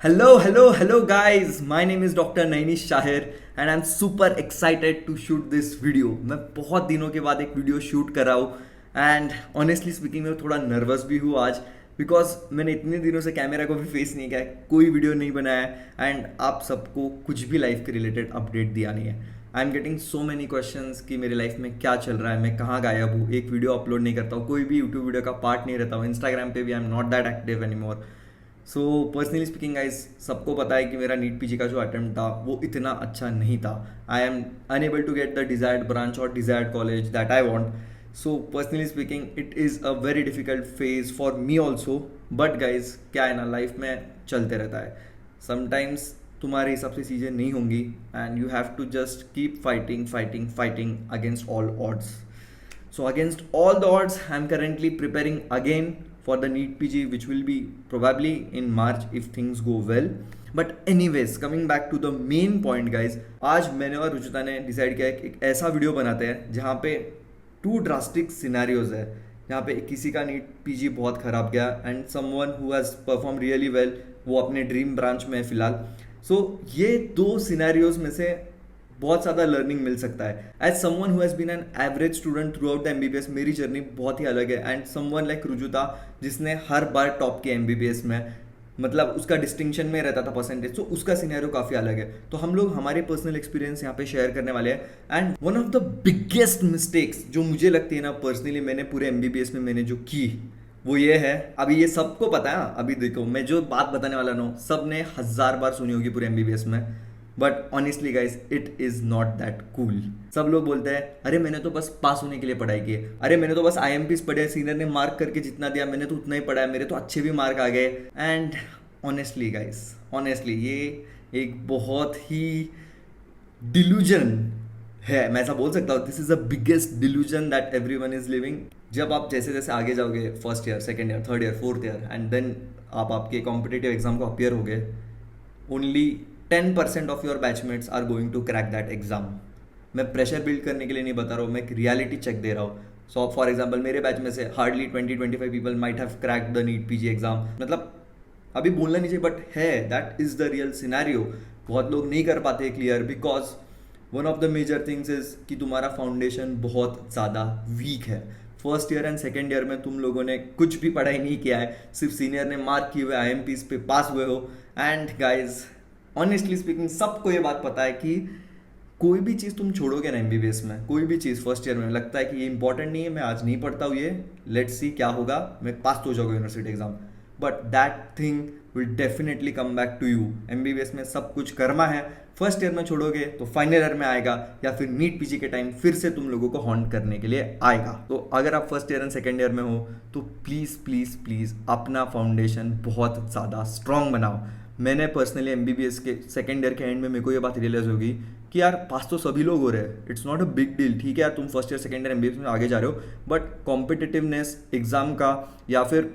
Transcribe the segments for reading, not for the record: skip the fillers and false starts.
Hello, guys. My name is Dr. Nainish Shahir and I'm super excited to shoot this video. मैं बहुत दिनों के बाद एक वीडियो शूट कर रहा हूँ एंड ऑनेस्टली स्पीकिंग मैं थोड़ा नर्वस भी हूँ आज बिकॉज मैंने इतने दिनों से कैमरा को भी फेस नहीं किया है, कोई वीडियो नहीं बनाया है एंड आप सबको कुछ भी लाइफ के रिलेटेड अपडेट दिया नहीं है. I am getting so many questions कि मेरी लाइफ में क्या चल रहा है, मैं कहाँ गायब हूँ, एक वीडियो अपलोड नहीं करता हूँ, कोई भी यूट्यूब वीडियो का पार्ट नहीं रहता हूँ, इंस्टाग्राम पे भी I am not that active any more. So personally speaking guys सबको पता है कि मेरा नीट पीजी का जो अटेम्प्ट था वो इतना अच्छा नहीं था. I am unable to get the desired branch और desired college that I want. So personally speaking it is a very difficult phase for me also. But guys क्या है ना, लाइफ में चलते रहता है. समटाइम्स तुम्हारे हिसाब से चीज़ें नहीं होंगी and you have to just keep fighting against all odds. So against all the odds, I'm currently preparing again for the NEET PG, which will be probably in March if things go well. But anyways, coming back to the main point, guys, आज मैंने और रुचिता ने decide किया है एक ऐसा video बनाते हैं जहाँ पे टू ड्रास्टिक सिनेरियोज है, जहाँ पे किसी का नीट पीजी बहुत खराब गया and someone who has perform really well, वो अपने ड्रीम ब्रांच में है फिलहाल. सो ये दो सिनेरियोज में से बहुत ज़्यादा लर्निंग मिल सकता है. As someone who has been an average student throughout the MBBS, मेरी जर्नी बहुत ही अलग है एंड समवन लाइक रुजुता जिसने हर बार टॉप किया एमबीबीएस में, मतलब उसका डिस्टिंक्शन में रहता था परसेंटेज, तो उसका सिनेरियो काफ़ी अलग है. तो हम लोग हमारे पर्सनल एक्सपीरियंस यहाँ पे शेयर करने वाले हैं and one of the biggest mistakes जो मुझे लगती है ना पर्सनली मैंने पूरे एमबीबीएस में मैंने जो की वो ये है. अभी ये सबको पता है, अभी देखो मैं जो बात बताने वाला हूँ सब ने 1000 बार सुनी होगी पूरे एमबीबीएस में. But honestly guys it is not that cool. सब लोग बोलते हैं अरे मैंने तो बस पास होने के लिए पढ़ाई की है, अरे मैंने तो बस IMPs पढ़े, सीनियर ने मार्क करके जितना दिया मैंने तो उतना ही पढ़ा है, मेरे तो अच्छे भी मार्क आ गए. एंड ऑनेस्टली गाइज, ऑनेस्टली ये एक बहुत ही डिल्यूजन है, मैं ऐसा बोल सकता हूँ. This is the biggest delusion that everyone is living. जब आप जैसे जैसे आगे जाओगे, first year, second year, third year, fourth year and then आप आपके कॉम्पिटेटिव एग्जाम को अपियर हो गए, only 10% of your batchmates are going to crack that exam. मैं प्रेशर बिल्ड करने के लिए नहीं बता रहा हूँ, मैं एक रियलिटी चेक दे रहा हूँ. सो फॉर एग्जाम्पल मेरे बैच में से hardly 20-25 people might have crack the NEET PG exam. मतलब अभी बोलना नहीं चाहिए बट है, that is the real scenario. बहुत लोग नहीं कर पाते clear because one of the major things is कि तुम्हारा फाउंडेशन बहुत ज़्यादा वीक है. First year and second year में तुम लोगों ने कुछ भी पढ़ाई नहीं किया है, सिर्फ सीनियर ने मार्क किए हुए IMPs पे पास हुए हो. एंड गाइज ऑनेस्टली स्पीकिंग सबको ये बात पता है कि कोई भी चीज़ तुम छोड़ोगे ना एमबीबीएस में, कोई भी चीज़ फर्स्ट ईयर में लगता है कि ये इंपॉर्टेंट नहीं है, मैं आज नहीं पढ़ता हूँ, ये लेट्स सी क्या होगा, मैं पास तो हो जाऊँगा university exam. But that thing will definitely come back to you. MBBS में सब कुछ कर्मा है, फर्स्ट ईयर में छोड़ोगे तो फाइनल ईयर में आएगा या फिर नीट पीजी के टाइम फिर से तुम लोगों को हॉन्ट करने के लिए आएगा. तो अगर आप first year and second year में हो तो प्लीज़ प्लीज़ प्लीज़ अपना फाउंडेशन बहुत ज़्यादा स्ट्रॉन्ग बनाओ. मैंने पर्सनली एमबीबीएस के सेकेंड ईयर के एंड में मेरे को ये बात रियलाइज होगी कि यार पास तो सभी लोग हो रहे हैं, it's not a big deal. ठीक है यार, तुम first year second year MBBS में आगे जा रहे हो बट कॉम्पिटिटिवनेस एग्जाम का या फिर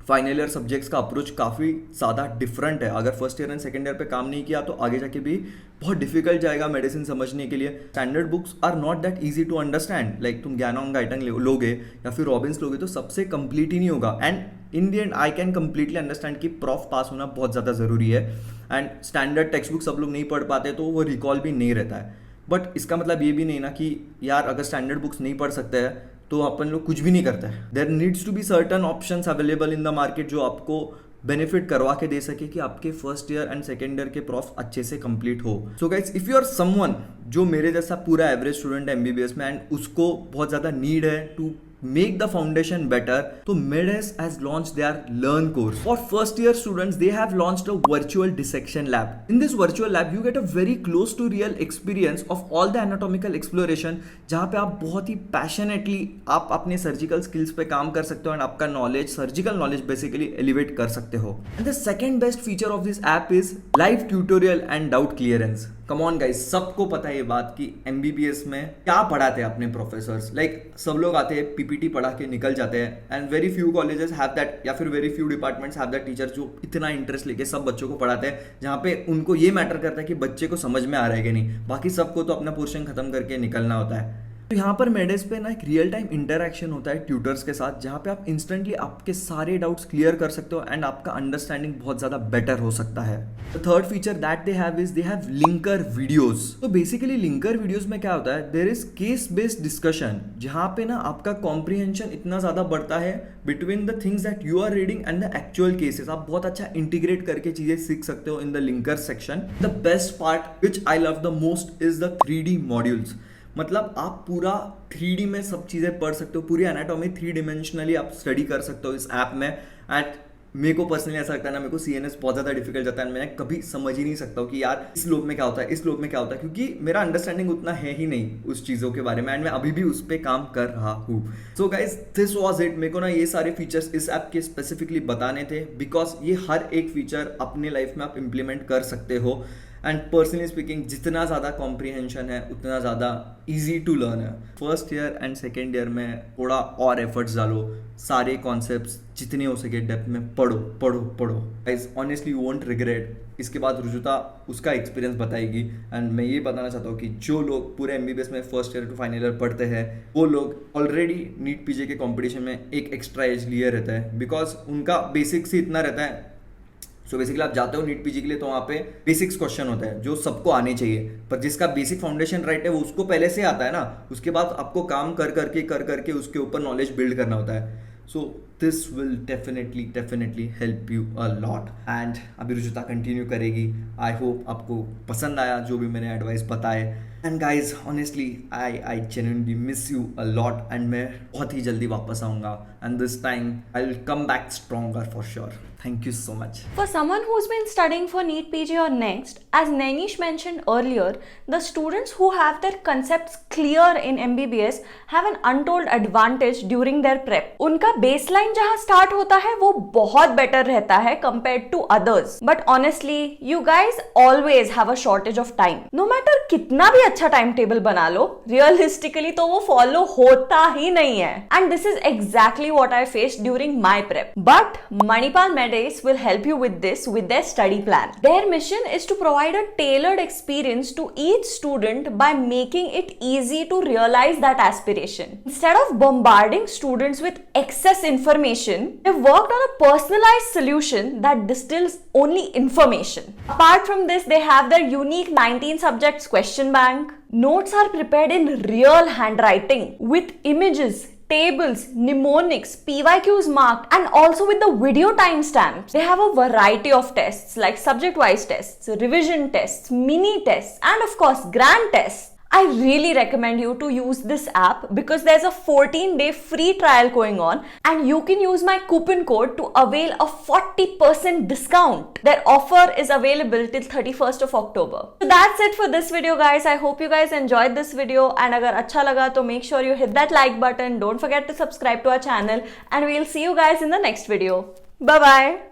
फाइनल ईयर सब्जेक्ट्स का अप्रोच काफ़ी ज़्यादा डिफरेंट है. अगर first year and second year पे काम नहीं किया तो आगे जाके भी बहुत डिफिकल्ट जाएगा मेडिसिन समझने के लिए. Standard books are not that easy to understand. Like तुम ज्ञानों गाइटन लोगे या फिर रॉबिन्स लोगे तो सबसे कंप्लीट ही नहीं होगा. And in the and I can completely understand कि प्रॉफ पास होना बहुत ज़्यादा ज़रूरी है एंड स्टैंडर्ड टेक्स्ट बुक सब लोग नहीं पढ़ पाते तो वो रिकॉल भी नहीं रहता है. बट इसका मतलब ये भी नहीं ना कि यार अगर स्टैंडर्ड बुक्स नहीं पढ़ सकते हैं तो अपन लोग कुछ भी नहीं करते हैं. There needs to be certain options available in the market जो आपको बेनिफिट करवा के दे सके कि आपके first year and second year के प्रॉफ अच्छे से कंप्लीट हो. So guys if you are someone जो मेरे जैसा पूरा एवरेज स्टूडेंट है एमबीबीएस में एंड उसको बहुत ज़्यादा नीड है to make the foundation better, so MEDES has launched their learn course for first year students. They have launched a virtual dissection lab. In this virtual lab you get a very close to real experience of all the anatomical exploration, जहाँ पे आप बहुत ही passionately आप अपने surgical skills पे काम कर सकते हो एंड आपका knowledge, surgical knowledge basically elevate कर सकते हो. And the second best feature of this app is live tutorial and doubt clearance. Come on guys, सबको पता है ये बात कि एमबीबीएस में क्या पढ़ाते हैं अपने प्रोफेसर्स. लाइक सब लोग आते हैं पीपीटी पढ़ा के निकल जाते हैं and very few colleges have that या फिर very few departments have that teacher जो इतना इंटरेस्ट लेके सब बच्चों को पढ़ाते हैं, जहाँ पे उनको ये मैटर करता है कि बच्चे को समझ में आ रहा है कि नहीं, बाकी सबको तो अपना पोर्शन खत्म करके निकलना होता है. तो यहाँ पर मेडेस पे ना एक रियल टाइम इंटरैक्शन होता है ट्यूटर्स के साथ, जहाँ पे आप इंस्टेंटली आपके सारे डाउट्स क्लियर कर सकते हो एंड आपका अंडरस्टैंडिंग बहुत ज़्यादा बेटर हो सकता है। The third feature that they have is they have linker videos. तो बेसिकली लिंकर वीडियोस में क्या होता है, there is case based discussion, जहाँ पे ना आपका कॉम्प्रिहेंशन इतना ज़्यादा बढ़ता है between the things that you are reading and the actual cases. आप बहुत अच्छा इंटीग्रेट करके चीज़ें सीख सकते हो in the linker section. The best part which I love the most is the 3D modules. मतलब आप पूरा 3D में सब चीज़ें पढ़ सकते हो, पूरी एनाटॉमी 3 डिमेंशनली आप स्टडी कर सकते हो इस ऐप में। एंड मेरे को पर्सनली ऐसा लगता है ना, मेरे को CNS बहुत ज़्यादा डिफिकल्ट जाता है, मैं कभी समझ ही नहीं सकता हूँ कि यार इस लोब में क्या होता है, इस लोब में क्या होता है, क्योंकि मेरा अंडरस्टैंडिंग उतना है ही नहीं उस चीज़ों के बारे में एंड मैं अभी भी उस पर काम कर रहा हूँ। So guys this was it. मेरे को ना ये सारे फीचर्स इस ऐप के स्पेसिफिकली बताने थे बिकॉज ये हर एक फीचर अपने लाइफ में आप इम्प्लीमेंट कर सकते हो। एंड पर्सनली स्पीकिंग जितना ज़्यादा कॉम्प्रीहेंशन है उतना ज़्यादा ईजी टू लर्न है। First year and second year में थोड़ा और एफर्ट्स डालो, सारे कॉन्सेप्ट्स जितने हो सके डेप्थ में पढ़ो पढ़ो पढ़ो। Guys honestly you won't regret. इसके बाद रुजुता उसका एक्सपीरियंस बताएगी एंड मैं ये बताना चाहता हूँ कि जो लोग पूरे MBBS में first year to final year पढ़ते हैं वो लोग ऑलरेडी नीट PG के कॉम्पिटिशन में एक एक्स्ट्रा एज लिए रहता है बिकॉज उनका बेसिक्स ही इतना रहता है। सो बेसिकली आप जाते हो नीट PG के लिए तो वहाँ पे बेसिक्स क्वेश्चन होता है जो सबको आने चाहिए, पर जिसका बेसिक फाउंडेशन राइट है वो उसको पहले से आता है ना, उसके बाद आपको काम कर करके उसके ऊपर नॉलेज बिल्ड करना होता है। So this will definitely help you a lot. And अभी रुजुता कंटिन्यू करेगी। आई होप आपको पसंद आया जो भी मैंने एडवाइस बताए। And guys honestly I genuinely miss you a lot and मैं बहुत ही जल्दी वापस आऊँगा and this time I will come back stronger for sure. Thank you so much. For someone who's been studying for NEET PG or NEXT, as Nainish mentioned earlier, the students who have their concepts clear in MBBS have an untold advantage during their prep. उनका baseline जहाँ start होता है वो बहुत better रहता है compared to others. But honestly, you guys always have a shortage of time. No matter कितना भी अच्छा timetable बना लो, realistically तो वो follow होता ही नहीं है. And this is exactly what I faced during my prep. But Manipal will help you with this with their study plan. Their mission is to provide a tailored experience to each student by making it easy to realize that aspiration. Instead of bombarding students with excess information, they've worked on a personalized solution that distills only information. Apart from this, they have their unique 19 subjects question bank. Notes are prepared in real handwriting with images, tables, mnemonics, PYQs marked, and also with the video timestamps. They have a variety of tests like subject-wise tests, revision tests, mini tests, and of course grand tests. I really recommend you to use this app because there's a 14-day free trial going on and you can use my coupon code to avail a 40% discount. Their offer is available till 31st of October. So that's it for this video guys. I hope you guys enjoyed this video and agar अच्छा लगा तो make sure you hit that like button. Don't forget to subscribe to our channel and we'll see you guys in the next video. Bye bye.